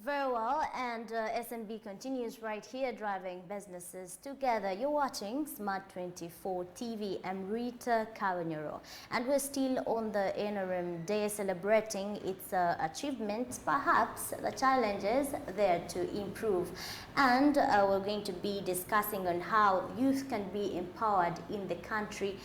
Very well, and SMB continues right here driving businesses together. You're watching Smart 24 TV. I'm Rita Kawanyoro, and we're still on the NRM Day celebrating its achievements, perhaps the challenges there to improve. And we're going to be discussing on how youth can be empowered in the country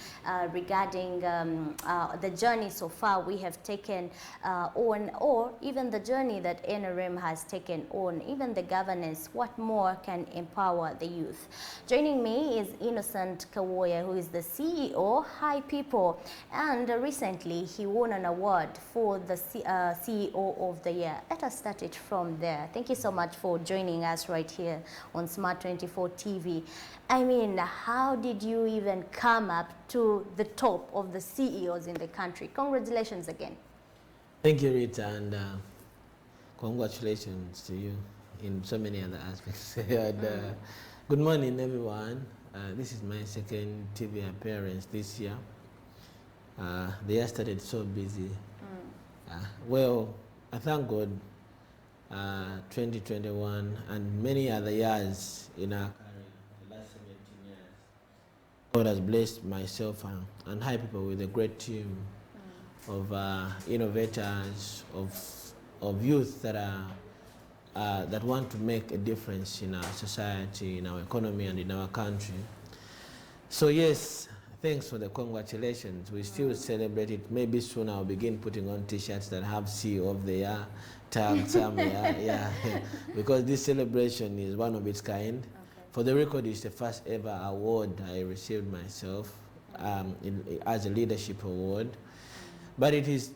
regarding the journey so far we have taken on, or even the journey that NRM has taken on, even the governance, what more can empower the youth. Joining me is Innocent Kawoya, who is the CEO, Hi People, and recently he won an award for the CEO of the Year. Let us start it from there. Thank you so much for joining us right here on Smart 24 TV. I mean, how did you even come up to the top of the CEOs in the country? Congratulations again. Thank you, Rita, and congratulations to you in so many other aspects. And, good morning, everyone. This is my second TV appearance this year. The year started so busy. Well, I thank God 2021 and many other years in our career, the last 17 years, God has blessed myself and High People with a great team of innovators, of youth that that want to make a difference in our society, in our economy, and in our country. So yes, thanks for the congratulations. We still celebrate it. Maybe soon I'll begin putting on T-shirts that have CEO of the Year tagged somewhere. Yeah, because this celebration is one of its kind. Okay. For the record, it's the first ever award I received myself as a leadership award. But it is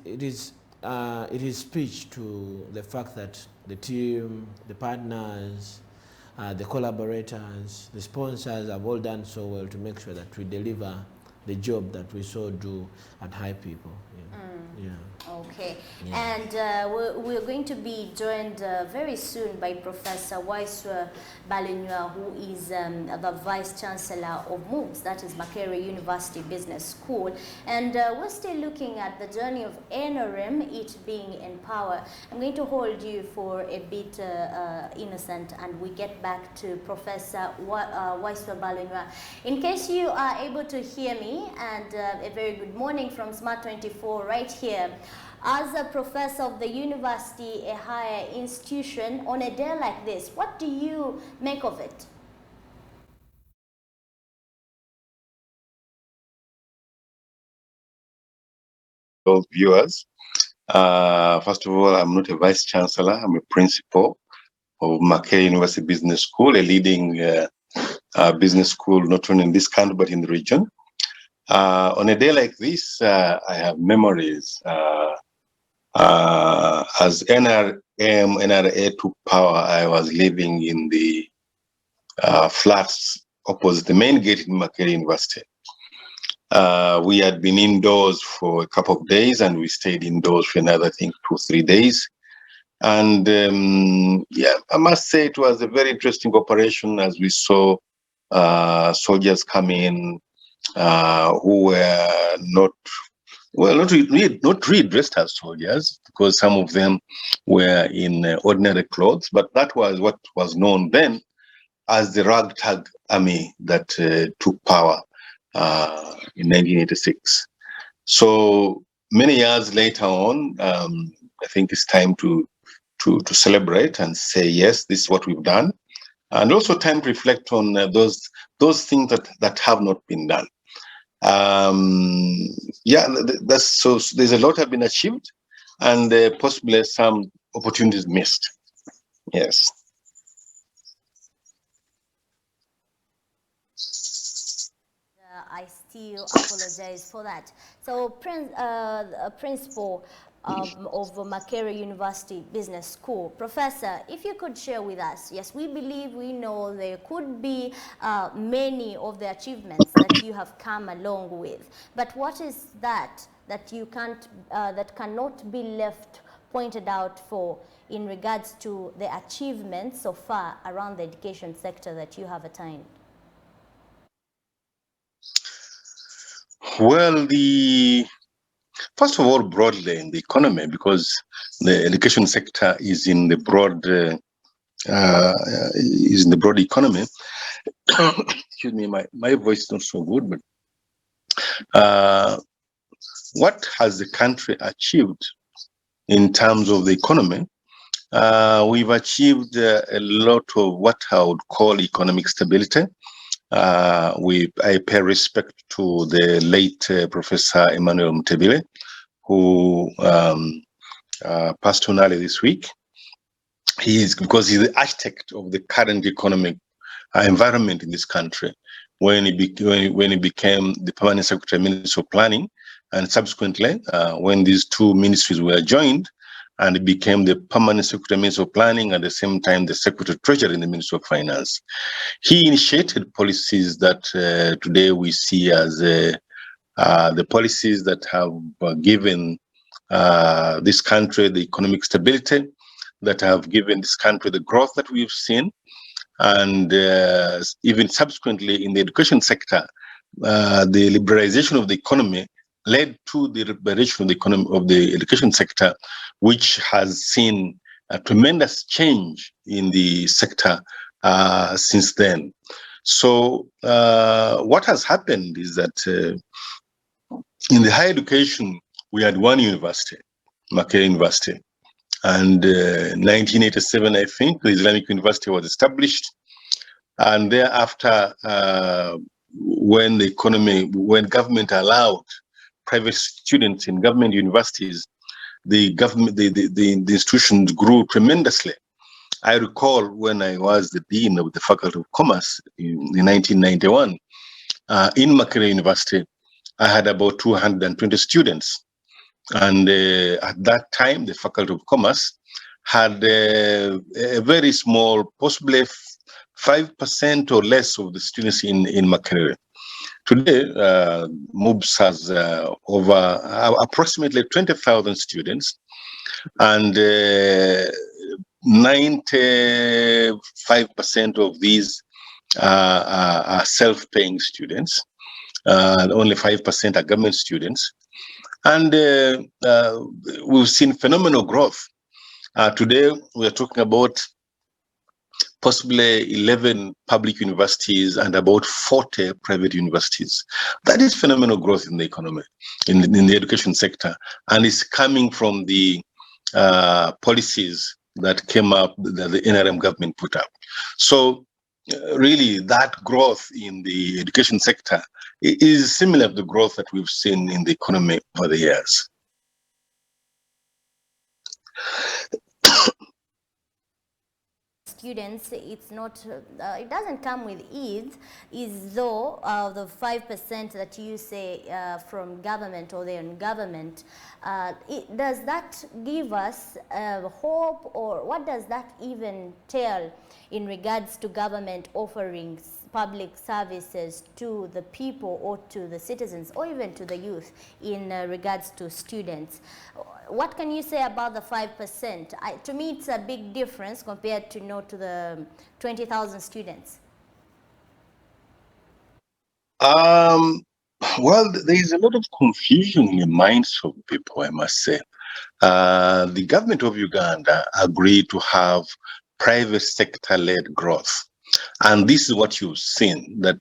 speech to the fact that the team, the partners, the collaborators, the sponsors have all done so well to make sure that we deliver the job that we so do at High People. Yeah. Okay, yeah. And we're going to be joined very soon by Professor Waiswa Balenywa, who is the Vice Chancellor of MOOCS, that is Makerere University Business School. And we're still looking at the journey of NRM, it being empowered. I'm going to hold you for a bit, Innocent, and we get back to Professor Waiswa Balenywa. In case you are able to hear me, and a very good morning from Smart 24 right here. As a professor of the university, a higher institution, on a day like this, what do you make of it? Those viewers, first of all, I'm not a vice chancellor. I'm a principal of Makerere University Business School, a leading business school not only in this country but in the region. On a day like this, I have memories. As NRA took power, I was living in the flats opposite the main gate in Makerere University. We had been indoors for a couple of days, and we stayed indoors for another, I think, 2-3 days. And yeah, I must say it was a very interesting operation as we saw soldiers come in who were not really dressed as soldiers, because some of them were in ordinary clothes, but that was what was known then as the ragtag army that took power in 1986. So many years later on, I think it's time to celebrate and say, yes, this is what we've done, and also time to reflect on those things that have not been done. Yeah, so there's a lot have been achieved, and possibly some opportunities missed. Yes. I still apologize for that. So, principal of Makerere University Business School, Professor, if you could share with us, yes, we believe, we know there could be many of the achievements that you have come along with, but what is that you can't, that cannot be left pointed out for in regards to the achievements so far around the education sector that you have attained? Well, the First of all, broadly in the economy, because the education sector is in the broad economy. Excuse me, my voice is not so good, but what has the country achieved in terms of the economy? We've achieved a lot of what I would call economic stability. I pay respect to the late Professor Emmanuel Mutebile, who passed on early this week. Because he's the architect of the current economic environment in this country. When he became the permanent secretary, Minister of Planning, and subsequently when these two ministries were joined, and he became the permanent secretary, Minister of Planning, at the same time the secretary treasurer in the Ministry of Finance. He initiated policies that today we see as the policies that have given this country the economic stability, that have given this country the growth that we've seen, and even subsequently in the education sector, the liberalization of the economy led to the liberalization of the economy of the education sector, which has seen a tremendous change in the sector since then. So what has happened is that in the higher education, we had one university, Makerere University. And 1987, I think, the Islamic University was established. And thereafter, when government allowed private students in government universities, the institutions grew tremendously. I recall when I was the dean of the Faculty of Commerce in 1991, in Makerere University, I had about 220 students. And at that time, the Faculty of Commerce had a very small, possibly 5% or less of the students in Makerere. Today, MUBS has over approximately 20,000 students, and 95% of these are self-paying students. Only 5% are government students. And we've seen phenomenal growth. Today, we are talking about possibly 11 public universities and about 40 private universities. That is phenomenal growth in the economy, in the education sector. And it's coming from the policies that came up, that the NRM government put up. So really, that growth in the education sector is similar to the growth that we've seen in the economy over the years. Students, it's not, it doesn't come with ease, is though the 5% that you say from government or the government, does that give us hope, or what does that even tell in regards to government offering public services to the people or to the citizens or even to the youth in regards to students? What can you say about the 5%? To me, it's a big difference compared to, to the 20,000 students. Well, there is a lot of confusion in the minds of people, I must say. The government of Uganda agreed to have private sector-led growth. And this is what you've seen, that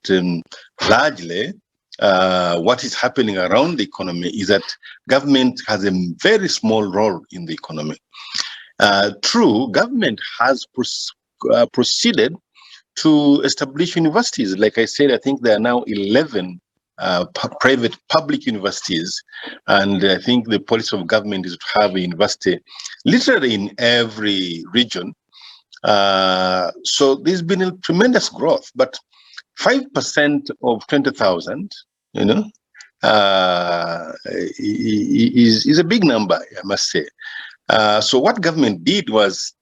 largely what is happening around the economy is that government has a very small role in the economy. True, government has proceeded to establish universities. Like I said, I think there are now 11 private public universities, and I think the policy of government is to have a university literally in every region. So there's been a tremendous growth, but 5% of 20,000, is a big number, I must say. So what government did was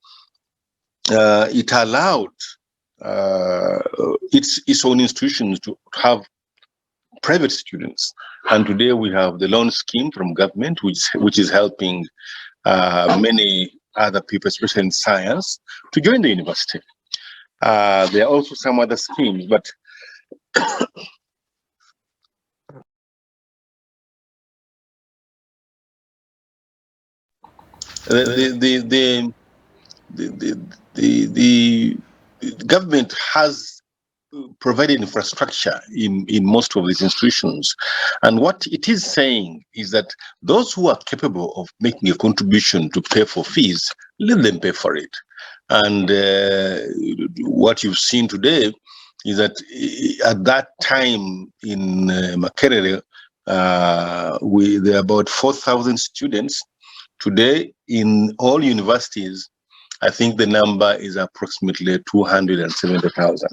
it allowed its own institutions to have private students, and today we have the loan scheme from government, which is helping many other people, especially in science, to join the university. There are also some other schemes, but The, the government has provided infrastructure in most of these institutions. And what it is saying is that those who are capable of making a contribution to pay for fees, let them pay for it. And what you've seen today is that at that time in Makerere, there are about 4,000 students. Today, in all universities, I think the number is approximately 270,000.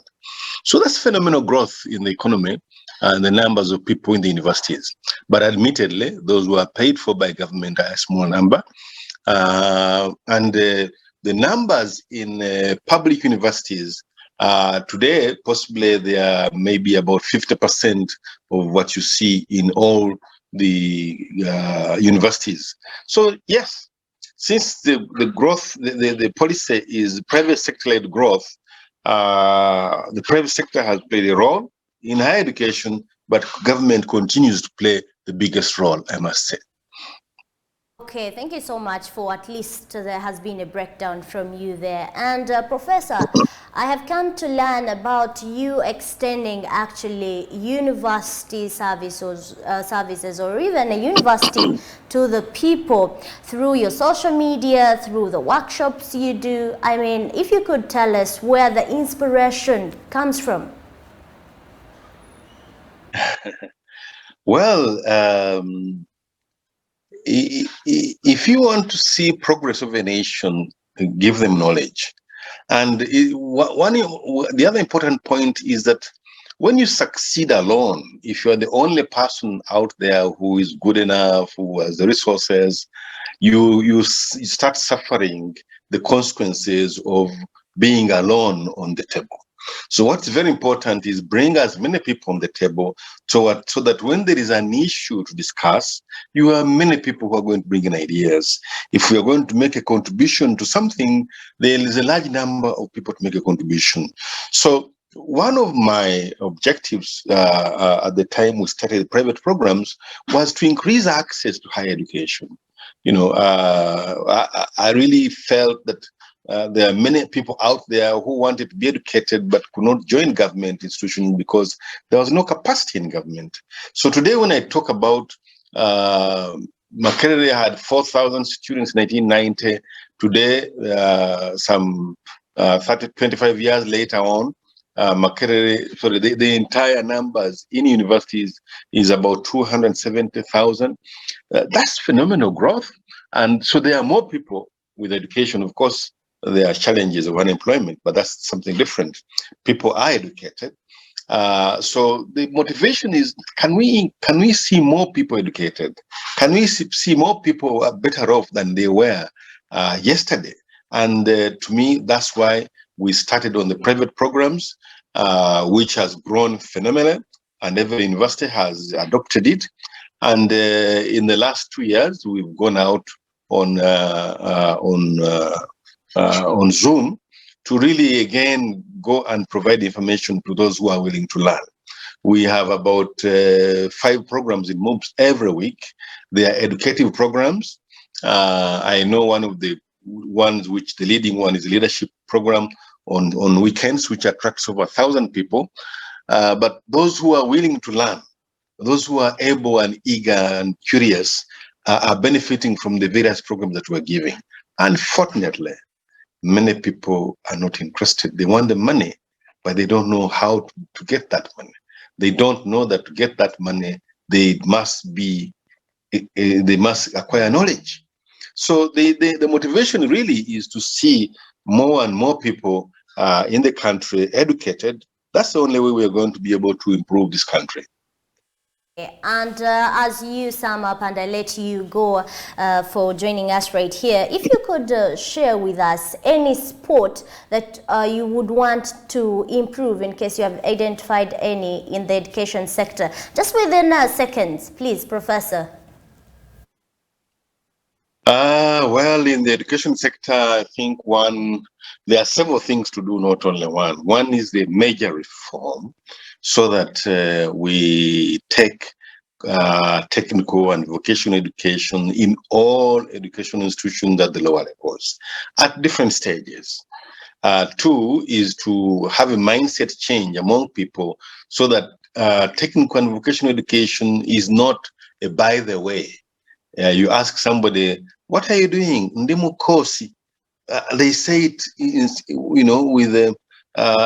So that's phenomenal growth in the economy and the numbers of people in the universities. But admittedly, those who are paid for by government are a small number. And the numbers in public universities today, possibly they are maybe about 50% of what you see in all the universities. So yes, since the growth, the policy is private sector-led growth, the private sector has played a role in higher education, but government continues to play the biggest role, I must say. Okay, thank you so much for at least there has been a breakdown from you there. And Professor, I have come to learn about you extending actually university services or even a university to the people through your social media, through the workshops you do. I mean, if you could tell us where the inspiration comes from. Well, if you want to see progress of a nation, give them knowledge. And the other important point is that when you succeed alone, if you're the only person out there who is good enough, who has the resources, you start suffering the consequences of being alone on the table. So what's very important is bring as many people on the table so that when there is an issue to discuss, you have many people who are going to bring in ideas. If we are going to make a contribution to something, there is a large number of people to make a contribution. So one of my objectives at the time we started private programs was to increase access to higher education. You know, I really felt that there are many people out there who wanted to be educated but could not join government institutions because there was no capacity in government. So today when I talk about Makerere had 4,000 students in 1990. Today, some 25 years later on, Makerere, sorry, the entire numbers in universities is about 270,000. That's phenomenal growth. And so there are more people with education. Of course, there are challenges of unemployment, but that's something different. People are educated. So the motivation is, can we see more people educated? Can we see more people are better off than they were yesterday? And to me, that's why we started on the private programs, which has grown phenomenally, and every university has adopted it. And in the last 2 years, we've gone out on Zoom to really, again, go and provide information to those who are willing to learn. We have about 5 programs in MOOCs every week. They are educative programs. I know one of the ones which the leading one is a leadership program on weekends, which attracts over 1,000 people. But those who are willing to learn, those who are able and eager and curious are benefiting from the various programs that we're giving. Unfortunately, many people are not interested. They want the money, but they don't know how to get that money. They don't know that to get that money, they must acquire knowledge. So the motivation really is to see more and more people in the country educated. That's the only way we are going to be able to improve this country. And as you sum up, and I let you go for joining us right here, if you could share with us any sport that you would want to improve in case you have identified any in the education sector, just within seconds, please, Professor. Well, in the education sector, I think there are several things to do, not only one. One is the major reform, so that we take technical and vocational education in all educational institutions at the lower levels at different stages. Two is to have a mindset change among people so that technical and vocational education is not a by the way. You ask somebody, what are you doing? Ndimu kosi. They say it, with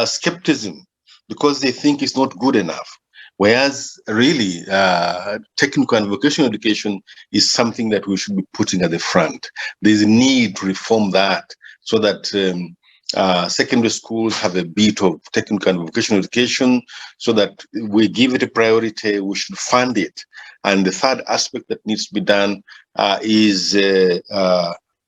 skepticism because they think it's not good enough. Whereas really, technical and vocational education is something that we should be putting at the front. There's a need to reform that so that secondary schools have a bit of technical and vocational education so that we give it a priority, we should fund it. And the third aspect that needs to be done is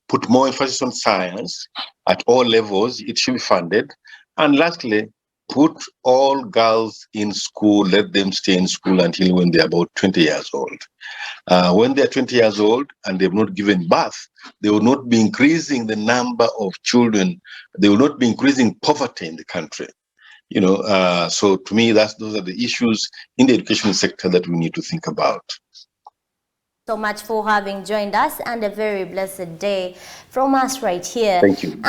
put more emphasis on science at all levels. It should be funded. And lastly, put all girls in school, let them stay in school until when they're about 20 years old. When they're 20 years old and they've not given birth, they will not be increasing the number of children. They will not be increasing poverty in the country. So to me, those are the issues in the education sector that we need to think about. So much for having joined us, and a very blessed day from us right here. Thank you.